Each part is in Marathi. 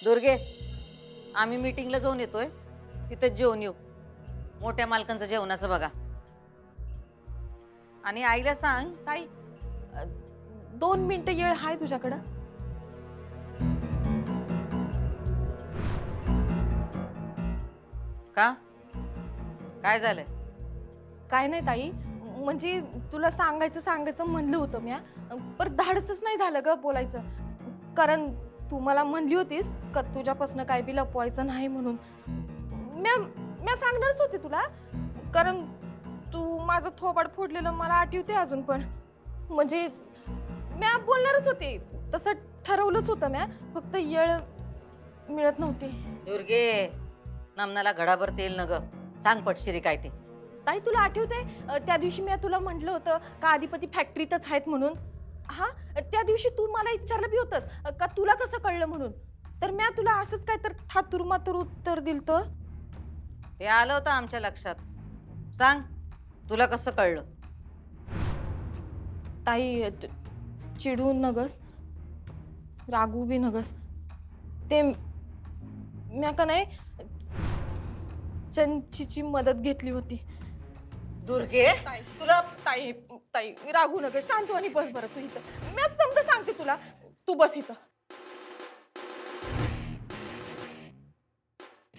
दुर्गे, आम्ही मीटिंगला जाऊन येतोय, तिथेच जेवून येऊ. मोठ्या मालकांचं जेवणाचं बघा. आणि आईला सांग. ताई 2 मिनिटं येळ हाय तुझ्याकडं? का? काय झालंय? काय नाही ताई, म्हणजे तुला सांगायचं म्हणलं होतं म्या, पर धाडसच नाही झालं ग बोलायचं. कारण तू मला म्हणली होतीस का तुझ्यापासून काय बी लपवायचं नाही म्हणून. म्या सांगणारच होते तुला, कारण तू माझं थोबाड फोडलेलं मला आठवते अजून पण. म्हणजे म्या बोलणारच होते, तसं ठरवलंच होतं म्या, फक्त येळ मिळत नव्हती. दुर्गे, नमनाला घडाभर तेल न ग. सांग पटशिरी काय ते. ताई तुला आठवतंय त्या दिवशी मी तुला म्हटलं होतं का आदिपती फॅक्टरीतच आहेत म्हणून? हा, त्या दिवशी तू मला विचारलं बी होतंस का तुला कसं कळलं म्हणून. तर मी तुला असंच काय तर थातुर मातुर उत्तर दिलतं. ते आलं होतं आमच्या लक्षात. सांग, तुला कसं कळलं? ताई चिडू नगस, रागू बी नगस. ते म्या का नाही चंचीची मदत घेतली होती. दुर्गे, तुला ताई ताई रागू नका, शांतवानी बस बरं तू इथं. मी समजा सांगते तुला, तू बस इथं.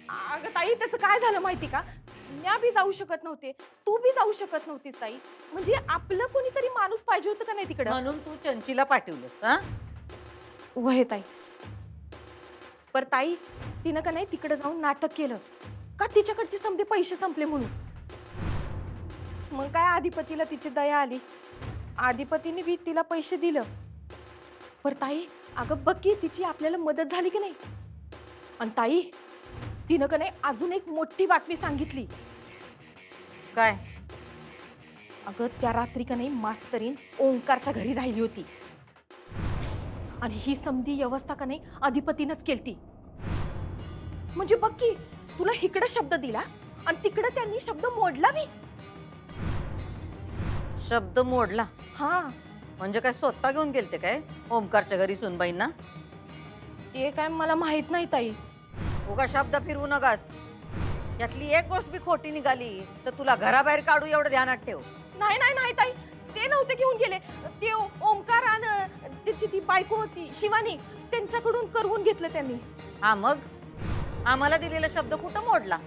अगं ताई, त्याचं काय झालं माहिती का? म्या बी जाऊ शकत नव्हते, तू बी जाऊ शकत नव्हतीस ताई. म्हणजे आपलं कोणीतरी माणूस पाहिजे होतं का नाही तिकडं, म्हणून तू चंचीला पाठवलंस. हा, वय ताई. पर ताई तिनं का नाही तिकडे जाऊन नाटक केलं का तिच्याकडचे समजे पैसे संपले म्हणून. मग काय आदिपतीला तिची दया आली, आदिपतीने बी तिला पैसे दिलं. पर ताई अगं बघ की तिची आपल्याला मदत झाली की नाही. आणि ताई तिनं का नाही अजून एक मोठी बातमी सांगितली. काय? अगं त्या रात्री का नाही मास्तरीन ओंकारच्या घरी राहिली होती आणि ही समधी व्यवस्था का नाही अधिपतीनंच केलती. म्हणजे बघ की, तुला इकडं शब्द दिला आणि तिकडं त्यांनी शब्द मोडला बी. शब्द मोडला? हा, म्हणजे काय स्वतः घेऊन गेलते काय ओमकारच्या घरी सुनबाईंना? ते काय मला माहित नाही ताई. उगा शब्द फिरवू नकास. यातली एक गोष्ट बी खोटी निघाली तर तुला घराबाहेर काढू, एवढं ध्यानात ठेव. नाही नाही नाही ताई, ते नव्हते घेऊन गेले. ते ओमकार आणि त्याची ती बायको होती शिवानी, त्यांच्याकडून करवून घेतलं त्यांनी. हा, मग आम्हाला दिलेला शब्द कुठं मोडला?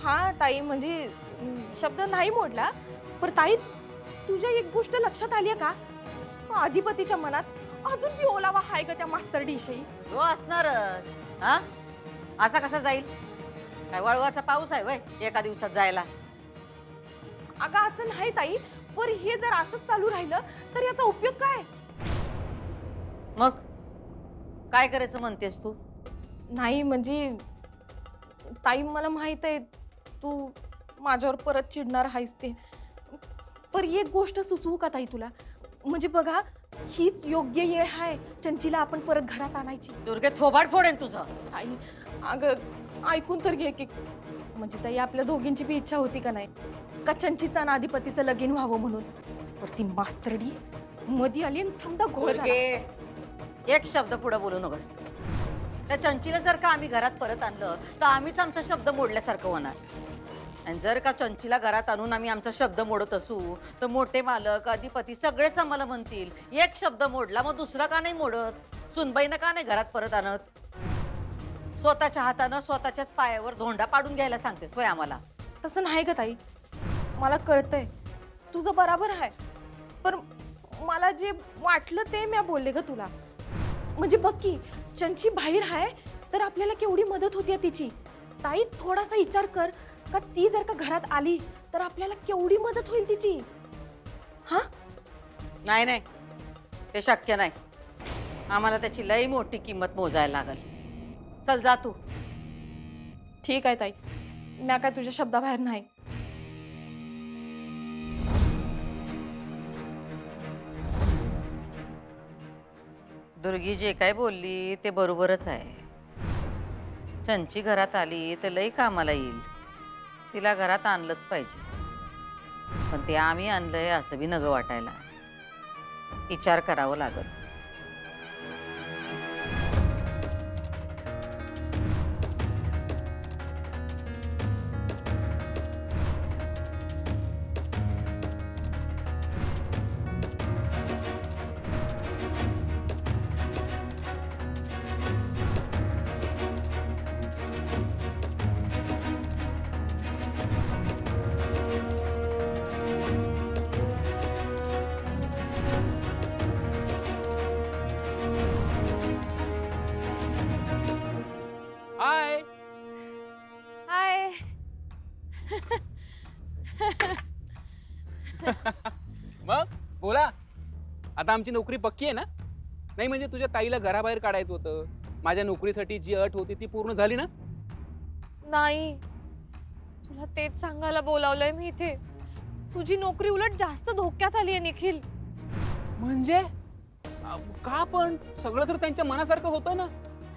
हा ताई, म्हणजे शब्द नाही मोडला. पर ताई तुझ्या एक गोष्ट लक्षात आली आहे का? अधिपतीच्या मनात अजून बी ओलावा हाय का त्या मास्तरडीविषयी? तो असणारच. हा, असा कसा जाईल? काय वळवाचा पाऊस आहे वय एका दिवसात जायला? अगं असं नाही ताई, पर हे जर असंच चालू राहिलं तर याचा उपयोग काय? मग काय करायचं म्हणतेस तू? नाही म्हणजे ताई मला माहित आहे तू माझ्यावर परत चिडणार आहेस ते, पर एक गोष्ट सुचवू का ताई तुला? म्हणजे बघा, हीच योग्य वेळ आहे चंचीला आपण परत घरात आणायची. दुर्गे, थोबाड फोडेन तुझं. ताई अगं ऐकून तर घे की, म्हणजे ताई आपल्या दोघींची बी इच्छा होती का नाही का चंचीचा आणि अधिपतीचं लगीन व्हावं म्हणून. पर ती मास्तरडी मधी आली आणि समजा घोळ झाला. एक शब्द पुढे बोलू नकोस. त्या चंचीला जर का आम्ही घरात परत आणलं तर आम्हीच आमचा शब्द मोडल्यासारखं होणार. आणि जर का चंचीला घरात आणून आम्ही आमचा शब्द मोडत असू तर मोठे मालक अधिपती सगळेच आम्हाला म्हणतील एक शब्द मोडला मग दुसरा का नाही मोडत, सुनबाईनं का नाही घरात परत आणत. स्वतःच्या हातानं स्वतःच्याच पायावर धोंडा पाडून घ्यायला सांगतेस होय आम्हाला? तसं नाही ग ताई, मला कळतंय तुझं बराबर आहे, पण मला जे वाटलं ते मी बोलले ग तुला. म्हणजे बघ की, चंची बाहेर आहे तर आपल्याला केवढी मदत होती तिची. ताई थोडासा विचार कर का ती जर का घरात आली तर आपल्याला केवढी मदत होईल तिची. हा, नाही नाही, ते शक्य नाही. आम्हाला त्याची लई मोठी किंमत मोजायला लागल. चल जा तू. ठीक आहे ताई, मी काय तुझ्या शब्दाबाहेर नाही. दुर्गी जे काय बोलली ते बरोबरच आहे. चंची घरात आली तर लई कामाला येईल. तिला घरात आणलंच पाहिजे. पण ते आम्ही आणलंय असं बी नगं वाटायला. विचार करावं लागल. बोला, आता आमची नोकरी पक्की आहे ना? नाही म्हणजे तुझ्या ताईला घराबाहेर काढायचं होतं, माझ्या नोकरीसाठी जी अट होती ती पूर्ण झाली ना? नाही, तुला तेच सांगायला बोलावलंय मी इथे. तुझी नोकरी उलट जास्त धोक्यात आली आहे निखिल. म्हणजे का? पण सगळं तर त्यांच्या मनासारखं होतं ना.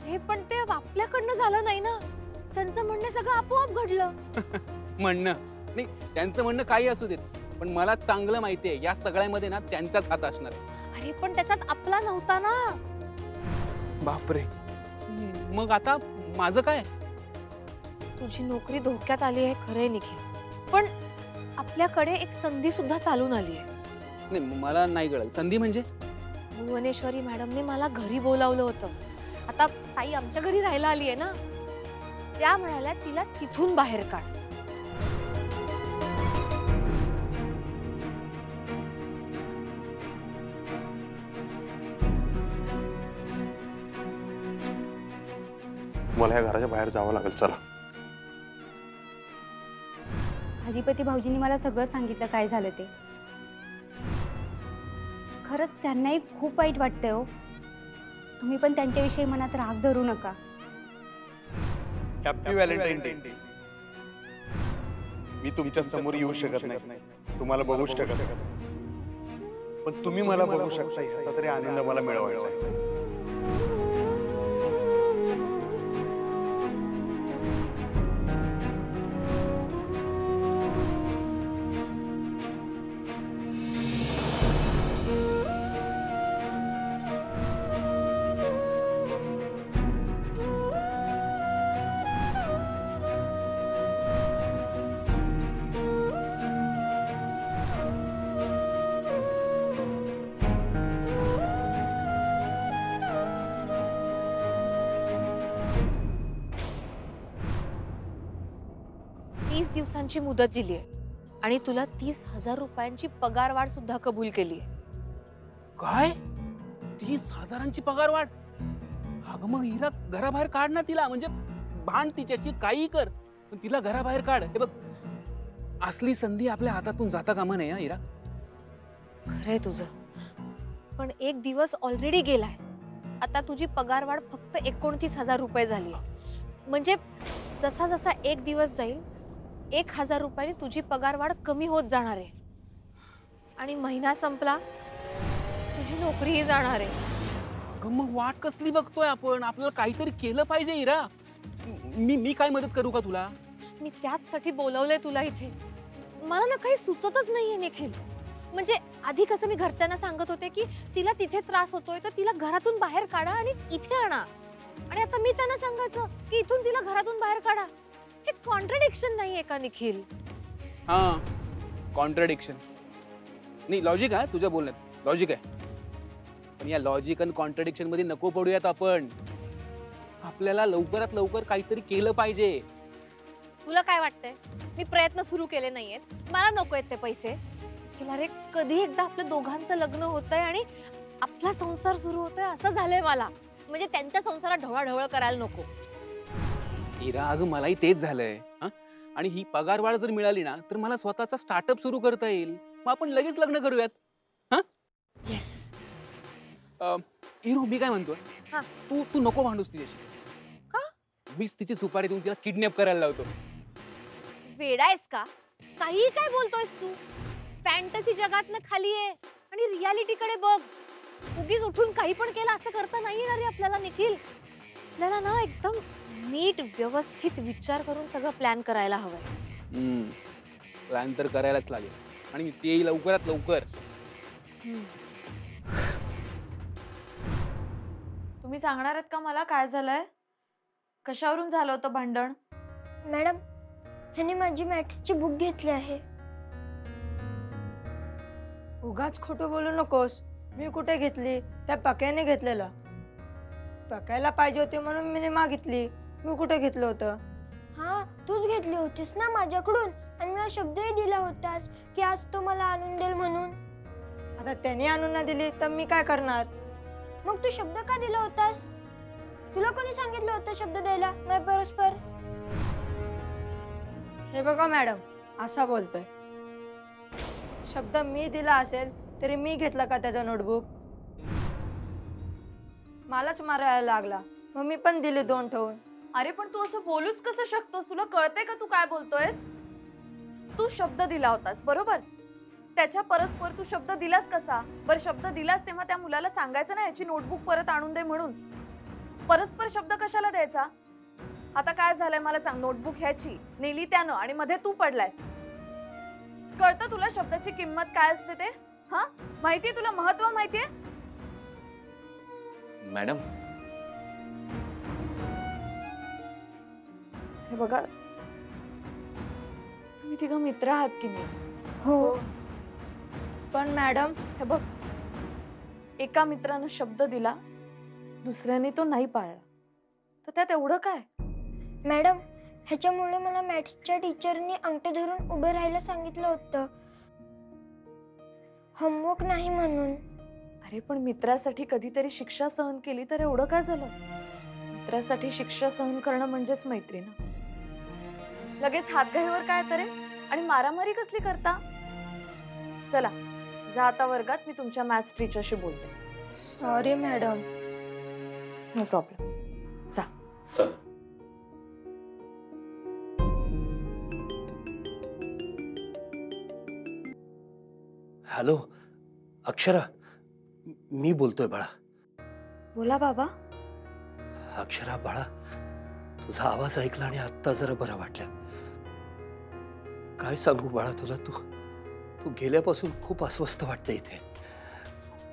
अरे पण ते आपल्याकडनं झालं नाही ना, त्यांचं म्हणणं सगळं आपोआप घडलं. म्हणणं नाही, त्यांचं म्हणणं काही असू देत, पण मला चांगलं माहितीये या सगळ्यामध्ये ना त्यांचाच हात असणार आहे. अरे पण त्याच्यात आपला नव्हता ना. बापरे, मग आता माझं काय? तुझी नोकरी धोक्यात आली आहे खरंय निखिल, पण आपल्याकडे एक संधी सुद्धा चालून आली आहे. नाही मला नाही कळलं, संधी म्हणजे? भुवनेश्वरी मॅडमने मला घरी बोलावलं होतं. आता ताई आमच्या घरी राहायला आली आहे ना, त्या म्हणाल्या तिला तिथून बाहेर काढ. मला या घराच्या बाहेर जावं लागेल. चला. अधिपती भाऊजींनी मला सगळं सांगितलं काय झालं ते. खरंच त्यांनाही खूप वाईट वाटतंय हो. तुम्ही पण त्यांच्याविषयी मनात राग धरू नका. Happy Valentine day. मी तुमच्या समोर येऊ शकत नाही, तुम्हाला बघू शकत नाही, पण तुम्ही मला बघू शकता याचा तरी आनंद मला मिळवायचा आहे. दिवसांची मुदत दिली आहे आणि तुला 30,000 रुपयांची पगारवाढ सुद्धा कबूल केली आहे. काय? 30,000ची पगारवाढ? अगं मग हिरा घराबाहेर काढ ना तिला, म्हणजे भांड तिच्याशी काही कर, पण तिला घराबाहेर काढ. हे बघ, असली संधी आपल्या हातातून जाता कामा नये. हिरा, खरंय तुझं, पण एक दिवस ऑलरेडी गेलाय. आता तुझी पगारवाढ फक्त 29,000 रुपये झाली आहे. म्हणजे जसा जसा एक दिवस जाईल 1,000 रुपयांनी तुझी पगारवाढ कमी होत जाणार आहे आणि महिना संपला तुझी नोकरीही जाणार आहे. मग वाट कसली बघतोय आपण? आपल्याला काहीतरी केलं पाहिजे. हिरा, मी काय मदत करू का तुला? मी त्याचसाठी बोलवलंय तुला इथे. मला ना काही सुचतच नाहीये निखिल. म्हणजे आधी कसं मी घरच्यांना सांगत होते की तिला तिथे त्रास होतोय तर तिला घरातून बाहेर काढा आणि इथे आणा, आणि आता मी त्यांना सांगायचं की इथून तिला घरातून बाहेर काढा. हे कॉन्ट्रडिक्शन नाहीये का निखिल? हा, कॉन्ट्रडिक्शन नाही, लॉजिक आहे तुझ्या बोलण्यात, लॉजिक आहे. पण या लॉजिक आणि कॉन्ट्रडिक्शन मध्ये नको पडूयात आपण. आपल्याला लवकरात लवकर काहीतरी केलं पाहिजे. तुला काय वाटतंय मी प्रयत्न सुरू केले नाहीयेत? मला नको आहेत ते पैसे. हिला रे, कधी एकदा आपल्या दोघांचं लग्न होतंय आणि आपला संसार सुरू होतोय असं झालंय मला. म्हणजे त्यांच्या संसारात ढवळाढवळ करायला नको. हिरा, अगं मलाही तेच झालंय. आणि ही पगारवाढ जर मिळाली ना तर मला स्वतःचा स्टार्टअप सुरू करता येईल. मग आपण लगेच लग्न करूयात. हा, येस. हिरू, मी काय म्हणतोय, हा. तू नको भांडूस तिच्याशी. का? मीच तिची सुपारी देऊन तिला किडनॅप करायला लावतो. वेडायस का? काही काय बोलतोयस तू? फॅन्टसी जगातनं खाली आहे आणि रियालिटीकडे बघ. उगीच उठून काही पण केलं असं करता नाही येणार रे आपल्याला निखिल. आपल्याला ना एकदम नीट व्यवस्थित विचार करून सगळं प्लॅन करायला हवंय. प्लॅन तर करायलाच लागेल, आणि तेही लवकरात लवकर. तुम्ही सांगणार आहेत का मला काय झालंय? कशावरून झालं होतं भांडण? मॅडम, ह्याने माझी मॅथ्सची बुक घेतली आहे. उगाच खोटं बोलू नकोस. मी कुठे घेतली? त्या पक्याने घेतलेलं. पकायला पाहिजे होते म्हणून मी मागितली. मी कुठे घेतलं होतं? हा, तूच घेतली होतीस ना माझ्याकडून, आणि मला शब्दही दिला होतास की आज तो मला आणून देईल म्हणून. आता त्याने आणून नाही दिली तर मी काय करणार? मग तू शब्द का दिला होतास? तुला कोणी सांगितलं होतं शब्द द्यायला माझ्या परस्पर? हे बघा मॅडम, असा बोलतोय. शब्द मी दिला असेल तरी मी घेतला का त्याचा नोटबुक? मलाच मारायला लागला, मग मी पण दिले 2 ठेवून. अरे पण तू असं बोलूच कसं शकतोस? तुला कळतंय का तू काय बोलतोयस? तू शब्द दिला होतास बरोबर, त्याच्या परस्पर तू शब्द दिलास कसा? बरं शब्द दिलास तेव्हा त्या मुलाला सांगायचं ना ह्याची नोटबुक परत आणून दे म्हणून. परस्पर शब्द कशाला द्यायचा? आता काय झालंय मला सांग. नोटबुक ह्याची नेली त्यानं आणि मध्ये तू पडलायस. कळतं तुला शब्दाची किंमत काय असते ते? हा माहितीये तुला, महत्व माहितीये? मॅडम हे बघा, तुम्ही तिघं मित्र आहात की नाही? हो. पण मॅडम, हे बघ, एका मित्रानं शब्द दिला, दुसऱ्याने तो नाही पाळला, तर त्यात एवढं काय? मॅडम, ह्याच्यामुळे मला मॅथ्सच्या टीचरनी अंगठे धरून उभं राहायला सांगितलं होतं, होमवर्क नाही म्हणून. अरे पण मित्रासाठी कधीतरी शिक्षा सहन केली तर एवढं काय झालं? मित्रासाठी शिक्षा सहन करणं म्हणजेच मैत्री ना. लगेच हातघाईवर काय तरे आणि मारामारी कसली करता? चला जा आता वर्गात, मी तुमच्या मॅथ्स टीचरशी बोलते. Sorry madam. नो प्रॉब्लेम, जा. चल. हॅलो अक्षरा, मी बोलतोय बाळा. बोला बाबा. अक्षरा बाळा, तुझा आवाज ऐकला आणि आत्ता जरा बरं वाटलं. काय सांगू बाळा तुला, तू गेल्यापासून खूप अस्वस्थ वाटतं इथे.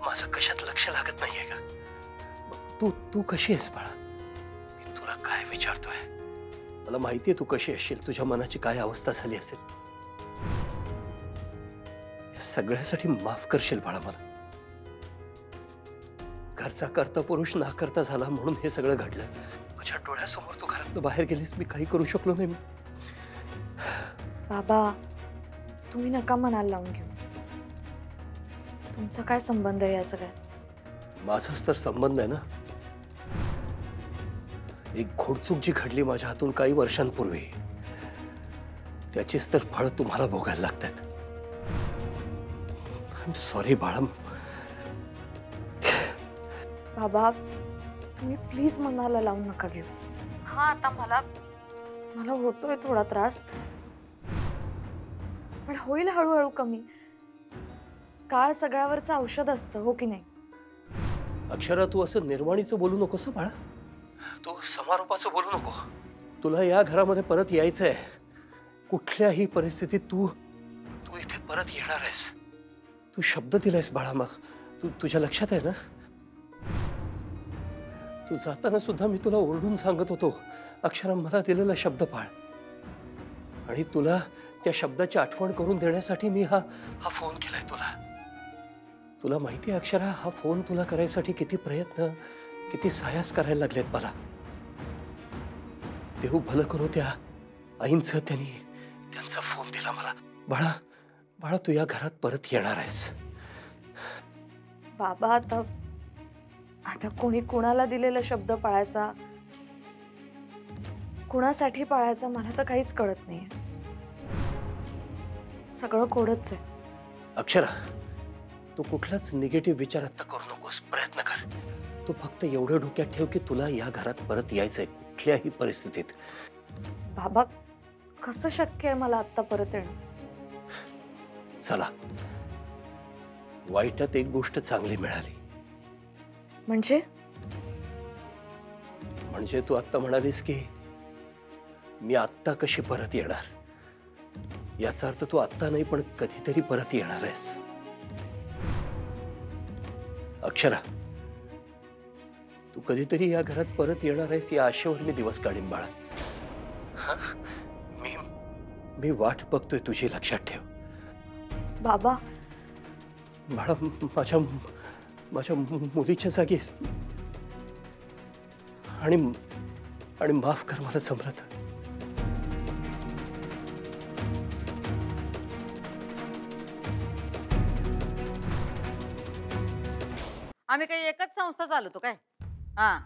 माझं कशात लक्ष लागत नाहीये का? तू कशी आहेस बाळा? मी तुला काय विचारतोय? मला माहितीये तू कशी असशील, तुझ्या मनाची काय अवस्था झाली असेल. या सगळ्यासाठी माफ करशील बाळा मला? घरचा करता पुरुष ना करता झाला म्हणून हे सगळं घडलं. माझ्या डोळ्यासमोर तू घरातून बाहेर गेलीस, मी काही करू शकलो नाही. बाबा तुम्ही नका मनाला लावून घेऊ. तुमचा काय संबंध आहे या सगळ्यात? माझाच तर संबंध आहे ना. एक घोडचूक जी घडली माझ्या हातून काही वर्षांपूर्वी, त्याचीच तर फळ तुम्हाला भोगायला लागतात. आय एम सॉरी बाळा. बाबा तुम्ही प्लीज मनाला लावून नका घेऊ. हा आता मला होतोय थोडा त्रास, पण होईल हळूहळू कमी. काळ सगळ्यावरचं औषध असतं, हो की नाही? अक्षरा, तू असं निर्वाणीचं बोलू नकोस बाळा. तू समारोपाचं बोलू नको. तुला या घरामध्ये परत यायचंय. कुठल्याही परिस्थितीत तू इथे परत येणार आहेस. तू शब्द दिलायस बाळा. मग तुझ्या लक्षात आहे ना? तू जाताना सुद्धा मी तुला ओरडून सांगत होतो, अक्षरा मला दिलेला शब्द पाळ. आणि तुला त्या शब्दाची आठवण करून देण्यासाठी मी हा फोन केलाय तुला. तुला माहिती आहे अक्षरा, हा फोन तुला करायसाठी किती प्रयत्न, किती सायास करायला लागलेत मला. देव भलं करू त्या आईंचं, त्यांचा फोन दिला मला. बाळा तू या घरात परत येणार आहेस. बाबा आता कोणी कुणाला दिलेला शब्द पाळायचा, कुणासाठी पाळायचा, मला तर काहीच कळत नाहीये. सगळं कोडच आहे. अक्षरा, तू कुठलाच निगेटिव्ह विचार आता करू नकोस. प्रयत्न कर. तू फक्त एवढं डोक्यात ठेव की तुला या घरात परत यायचंय कुठल्याही परिस्थितीत. बाबा कसं शक्य आहे मला आता परत येणं? चला, वाईटात एक गोष्ट चांगली मिळाली. म्हणजे तू आत्ता म्हणालीस की मी आत्ता कशी परत येणार, याचा अर्थ तू आत्ता नाही पण कधीतरी परत येणार आहेस. अक्षरा, तू कधीतरी या घरात परत येणार आहेस या आशेवर मी दिवस काढीन बाळा. मी वाट बघतोय तुझी, लक्षात ठेव. बाबा बाळा, माझ्या मुलीच्या जागी आणि माफ कर मला जमलं तर. आम्ही काही एकच संस्था चालवतो काय? हा,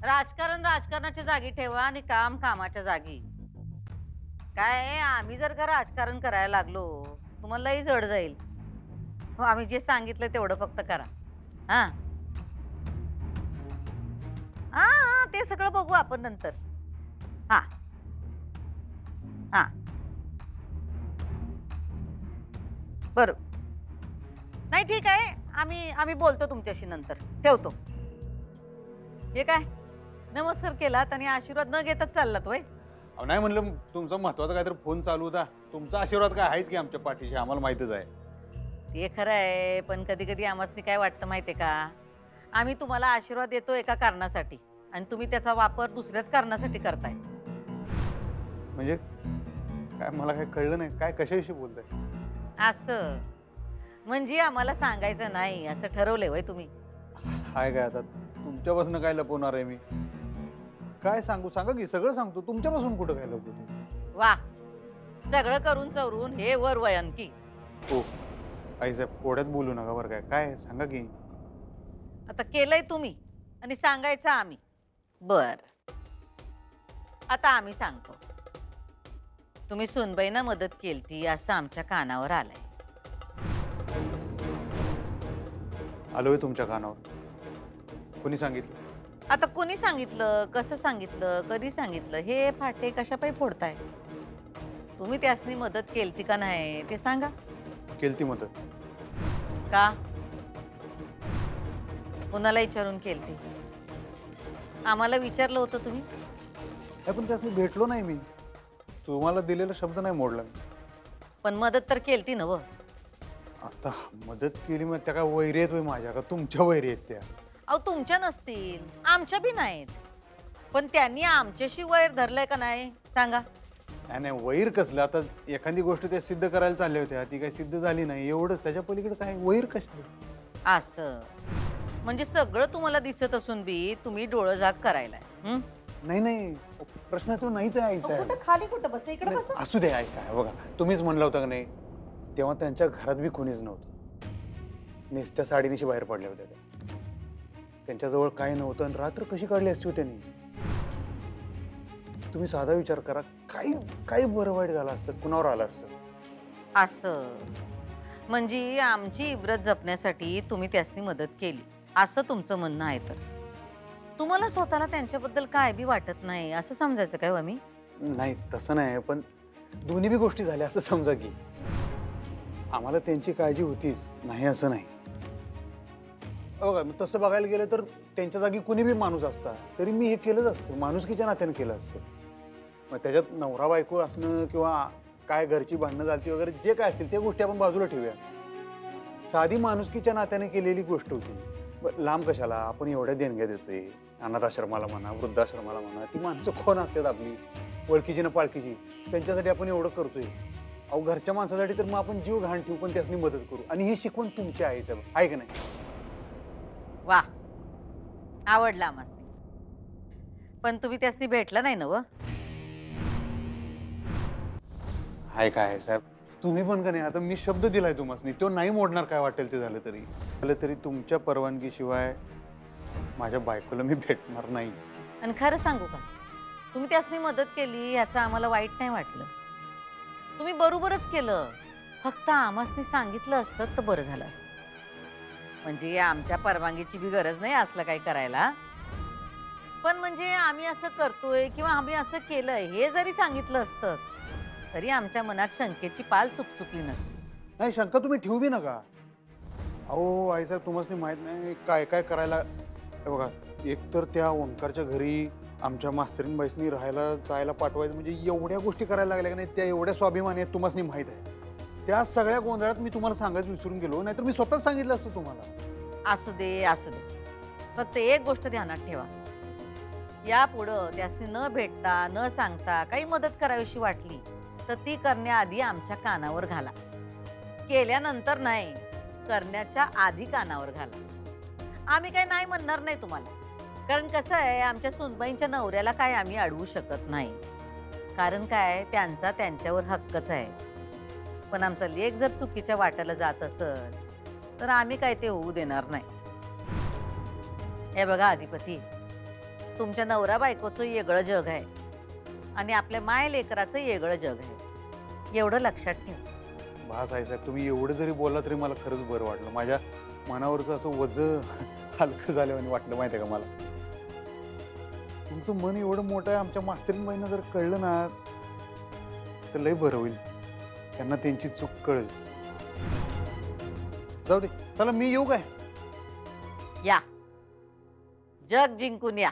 राजकारण राजकारणाच्या जागी ठेवा आणि काम कामाच्या जागी. काय आम्ही जर का राजकारण करायला लागलो तुम्हाला लई जड जाईल. आम्ही जे सांगितलं तेवढं फक्त करा. हा हा हा, ते सगळं बघू आपण नंतर. हा हा बरोबर. नाही ठीक आहे, आम्ही बोलतो तुमच्याशी नंतर. ठेवतो. हे काय नमस्कार केलात आणि आशीर्वाद न घेताच चाललात होय? अहो नाही म्हणलं, तुमचा महत्वाचा काहीतरी फोन चालू होता. तुमचा आशीर्वाद काय आहेच की आमच्या पाठीशी, आम्हाला माहितच आहे. ते खरं आहे, पण कधी कधी आम्हाला काय वाटतं माहितीये का, आम्ही तुम्हाला आशीर्वाद देतो एका कारणासाठी आणि तुम्ही त्याचा वापर दुसऱ्याच कारणासाठी करताय. म्हणजे काय मला काय कळलं नाही, काय कशाविषयी बोलताय? असं म्हणजे आम्हाला सांगायचं नाही असं ठरवलंय होय तुम्ही? हाय काय आता तुमच्यापासून काय लपवणार आहे मी? काय सांगू, सांगा की. सगळं सांगतो. तुमच्यापासून कुठं काय लपवतो? वा, सगळं करून सवरून हे वर वयन की. हो आईसाहेब, कोड्यात बोलू नका बरं. काय काय सांगा की. आता केलंय तुम्ही आणि सांगायचं आम्ही. बर, आता आम्ही सांगतो. तुम्ही सुनबाईंना मदत केलती असं आमच्या कानावर आलंय. आलोय तुमच्या कानावर. कोणी सांगितलं? आता कोणी सांगितलं, कसं सांगितलं, कधी सांगितलं, हे फाटे कशापायी फोडताय? तुम्ही त्यासनी मदत केलती का नाही ते सांगा. केलती मदत. का? कुणाला विचारून केलती? आम्हाला विचारलं होतं तुम्ही? पण त्यासनी भेटलो नाही मी. तुम्हाला दिलेला शब्द नाही मोडला मी. पण मदत तर केलती ना. आता मदत केली मग त्या काय वैरी आहेत माझ्या का तुमच्या वैरी आहेत त्या? अहो तुमच्या नसतील, आमच्या बी नाहीत. पण त्यांनी आमच्याशी वैर धरलंय का नाही सांगा. नाही वैर कसलं, आता एखादी गोष्ट त्या सिद्ध करायला चालल्या होत्या, ती काही सिद्ध झाली नाही एवढंच. त्याच्या पलीकडे काय वैर कसलं? असं म्हणजे सगळं तुम्हाला दिसत असून बी तुम्ही डोळं झाक करायलाय. नाही नाही, प्रश्न तो नाहीच आहे आईसाहेब. खाली कुठं बस, इकडे बस. असू दे. काय बघा, तुम्हीच म्हणला होता का नाही, तेव्हा त्यांच्या घरात बी कोणीच नव्हतं. नेसच्या साडीनिशी बाहेर पडल्या होत्या त्या. त्यांच्याजवळ काय नव्हतं आणि रात्र कशी काढली असती हो त्यांनी? तुम्ही साधा विचार करा, काही बरं वाईट झालं असतं, कुणावर आलं असतं? असं म्हणजे आमची इब्रत जपण्यासाठी तुम्ही त्यासनी मदत केली असं तुमचं म्हणणं आहे. तर तुम्हाला स्वतःला त्यांच्याबद्दल काय बी वाटत नाही असं समजायचं काय आम्ही? नाही तसं नाही, पण दोन्ही बी गोष्टी झाल्या असं समजा की. आम्हाला त्यांची काळजी होतीच, नाही असं नाही. बघा तसं बघायला गेलं तर त्यांच्या जागी कुणी बी माणूस असता तरी मी हे केलंच असतं, माणुसकीच्या नात्यानं केलं असतं. मग त्याच्यात नवरा बायको असणं किंवा काय घरची भांडणं झालती वगैरे जे काय असतील त्या गोष्टी आपण बाजूला ठेवूया. साधी माणुसकीच्या नात्याने केलेली गोष्ट होती. लांब कशाला, आपण एवढ्या देणग्या देतोय अनाथ आश्रमाला म्हणा, वृद्धाश्रमाला म्हणा. ती माणसं कोण असतात आपली, ओळखीची ना पाळखीची, त्यांच्यासाठी आपण एवढं करतोय. अहो घरच्या माणसासाठी तर मग आपण जीव घाण ठेवू पण त्यासनी मदत करू. आणि ही शिकवण तुमची आहे साहेब, आहे का नाही? वा, आवडला आम्हाला. पण तुम्ही त्यासनी भेटला नाही ना? व आहे काय साहेब, तुम्ही पण का नाही. आता मी शब्द दिलाय तुम्हाला, तो नाही मोडणार. काय वाटेल ते झालं तरी तुमच्या परवानगीशिवाय माझ्या बायकोला मी भेटणार नाही. आणि खरं सांगू का, तुम्ही त्यासनी मदत केली याचं आम्हाला वाईट नाही वाटलं. तुम्ही बरोबरच केलं. फक्त आम्हाला सांगितलं असतं तर बरं झालं असतं. म्हणजे आमच्या परवानगीची बी गरज नाही असलं काही करायला. पण म्हणजे आम्ही असं करतोय किंवा आम्ही असं केलंय हे जरी सांगितलं असतं तरी आमच्या मनात शंकेची पाल चुकचुकली नसती. नाही शंका तुम्ही ठेवू बी नका. अहो आईसाहेब तुम्हाला माहित नाही काय काय करायला. बघा, एकतर त्या ओंकारच्या घरी आमच्या मास्तरीनबाईसनी राहायला जायला पाठवायचं म्हणजे एवढ्या गोष्टी करायला लागल्या की नाही, त्या एवढ्या स्वाभिमानी आहेत तुम्हाला माहित आहे. त्या सगळ्या गोंधळात मी तुम्हाला सांगायचं विसरून गेलो, नाहीतर मी स्वतःच सांगितलं असतं तुम्हाला. असू दे असू दे, फक्त एक गोष्ट ध्यानात ठेवा. यापुढं त्यासनी न भेटता न सांगता काही मदत करावीशी वाटली तर ती करण्याआधी आमच्या कानावर घाला. केल्यानंतर नाही, करण्याच्या आधी कानावर घाला. आम्ही काही नाही म्हणणार नाही तुम्हाला. कारण कसं आहे, आमच्या सुनबाईंच्या नवऱ्याला काय आम्ही अडवू शकत नाही. कारण काय, त्यांचा त्यांच्यावर हक्कच आहे. पण आमचा लेक जर चुकीच्या वाट्याला जात असेल तर आम्ही काय ते होऊ देणार नाही. हे बघा अधिपती, तुमच्या नवरा बायकोचं वेगळं जग आहे आणि आपल्या माय लेकराचं वेगळं जग आहे. एवढं लक्षात ठेव. भास आहे साहेब, तुम्ही एवढं जरी बोलला तरी मला खरंच बरं वाटलं. माझ्या मनावरचं असं वजं हलकं झाल्यावानी वाटलं माहिती आहे का मला. तुमचं मन एवढं मोठं आहे, आमच्या मास्तरींबाईंना जर कळलं ना तर लय बरं होईल. त्यांना त्यांची चूक कळेल. जाऊ दे, चला मी येऊ काय? या, जग जिंकून या.